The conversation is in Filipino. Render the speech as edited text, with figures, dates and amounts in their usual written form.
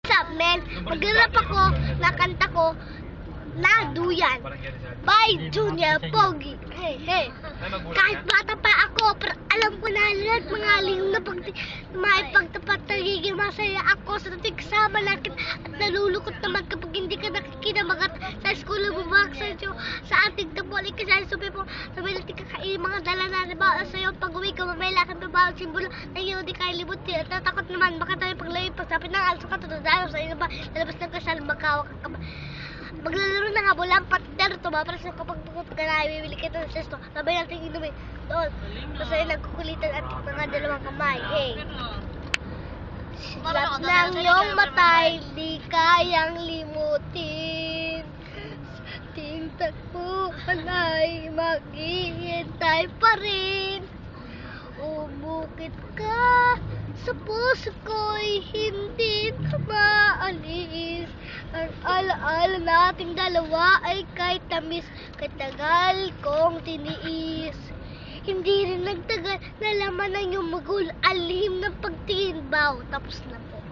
What's up, man? Mag-rap ako, nakanta ko, na Duyan by Junior Pogi. Hey, hey. Kahit bata pa ako, pero alam ko na lahat mga lihim na maipagtapat nagiging masaya ako sa tuwing kasama natin at nalulukot naman kapag hindi ka nakikinabagat sa school bubaksan nyo sa ating tabuli kasi subi po sabi natin kakainin mga dala na nabawa sa'yo pag uwi ka mamaya lakad na bawang simbolo na yun di kayo libutin at natakot naman baka tayo paglayo pagsapit ng also ka tutudalo sa inyo ba lalabas ng kasal magkawak ka ba maglalaro na nga bulang pater tumaparas na kapag bukot ka na bibili kita ng sesto sabay natin inumin doon kasi nagkukulitan at mga dalawang kamay hey silat ng iyong matay di kayang limutin sa tintak mo ay maghihintay pa rin umukit ka sa puso ko'y hindi na maalis ang alaala nating dalawa ay kahit tamis katagal kong tiniis hindi rin nagtagal nalaman ng iyong magul alihim ng pagtingin baw tapos na po